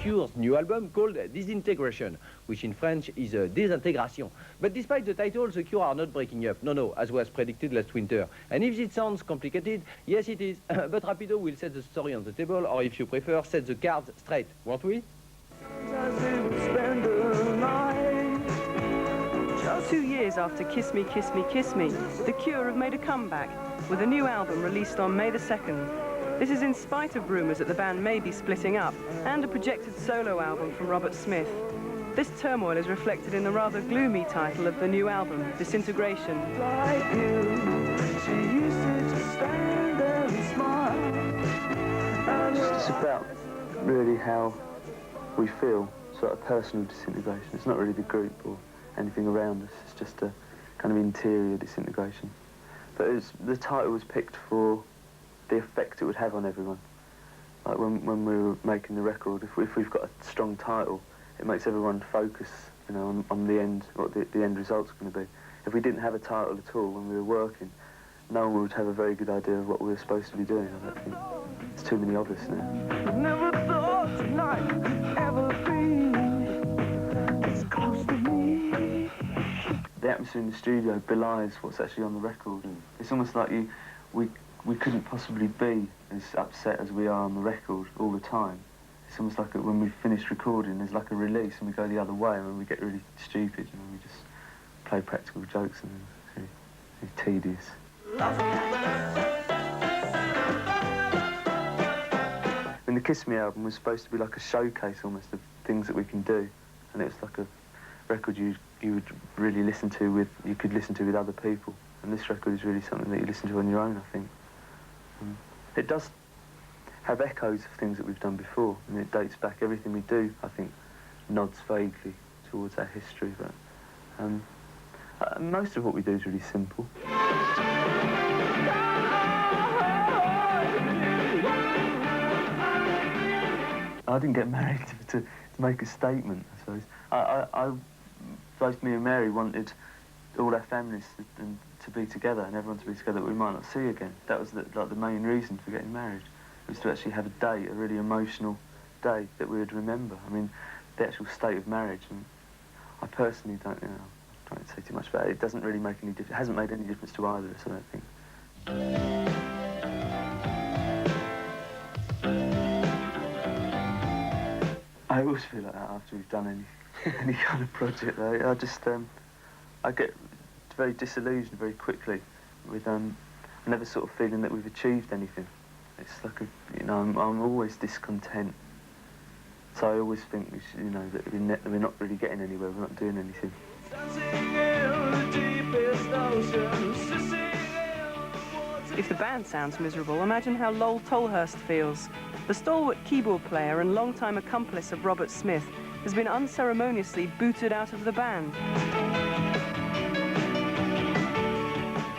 Cure's new album called Disintegration, which in French is désintégration. But despite the title, The Cure are not breaking up. No, as was predicted last winter. And if it sounds complicated, yes it is. But Rapido will set the story on the table, or if you prefer, set the cards straight, won't we? 2 years after Kiss Me, Kiss Me, Kiss Me, The Cure have made a comeback with a new album released on May the 2nd. This is in spite of rumours that the band may be splitting up, and a projected solo album from Robert Smith. This turmoil is reflected in the rather gloomy title of the new album, Disintegration. Like you, she used to just stand there and smile. It's just about really how we feel, sort of personal disintegration. It's not really the group or anything around us, it's just a kind of interior disintegration. But the title was picked for the effect it would have on everyone. Like when we were making the record, if we've got a strong title, it makes everyone focus, you know, on the end, what the end result's going to be. If we didn't have a title at all when we were working, no one would have a very good idea of what we were supposed to be doing, I don't think. There's too many of us now. Never thought tonight could ever be as close to me. The atmosphere in the studio belies what's actually on the record. It's almost like we couldn't possibly be as upset as we are on the record all the time. It's almost like when we finish recording, there's like a release and we go the other way, and when we get really stupid, you know, we just play practical jokes and it's really tedious. I mean, the Kiss Me album was supposed to be like a showcase almost of things that we can do, and it was like a record you would really listen to you could listen to with other people, and this record is really something that you listen to on your own, I think. It does have echoes of things that we've done before, and it dates back. Everything we do, I think, nods vaguely towards our history, but most of what we do is really simple. I didn't get married to make a statement, I suppose. Both me and Mary wanted all our families to be together and everyone to be together that we might not see again. That was the main reason for getting married, was to actually have a day, a really emotional day that we would remember. I mean, the actual state of marriage, and I personally don't, you know, I don't say too much about it. It doesn't really make any difference. It hasn't made any difference to either of us, I don't think. I always feel like that after we've done any kind of project, though. I get very disillusioned very quickly with never sort of feeling that we've achieved anything. It's like you know, I'm always discontent. So I always think you know, that we're not really getting anywhere. We're not doing anything. If the band sounds miserable, imagine how Lowell Tolhurst feels. The stalwart keyboard player and longtime accomplice of Robert Smith has been unceremoniously booted out of the band.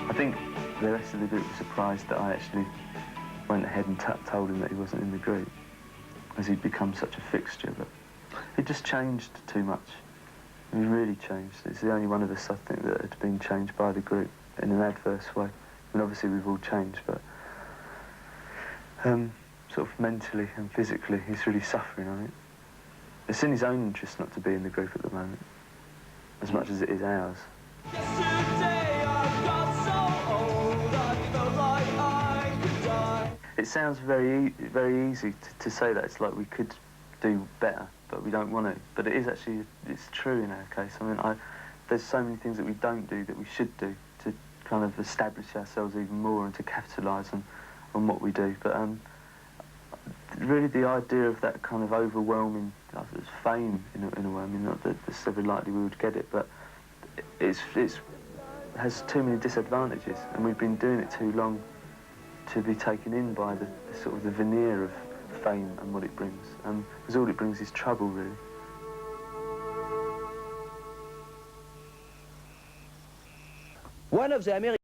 I think the rest of the group was surprised that I actually went ahead and told him that he wasn't in the group, as he'd become such a fixture, but it just changed too much. It really changed. It's the only one of us, I think, that had been changed by the group in an adverse way. And obviously we've all changed, but sort of mentally and physically, he's really suffering on it. It's in his own interest not to be in the group at the moment, as much as it is ours. It sounds very easy to say that. It's like we could do better, but we don't want to. But it is actually, it's true in our case. I mean, there's so many things that we don't do that we should do to kind of establish ourselves even more and to capitalise on what we do. But really the idea of that kind of overwhelming fame, in a way, I mean, not that it's ever likely we would get it, but it has too many disadvantages, and we've been doing it too long to be taken in by the sort of the veneer of fame and what it brings. Because all it brings is trouble, really. One of the American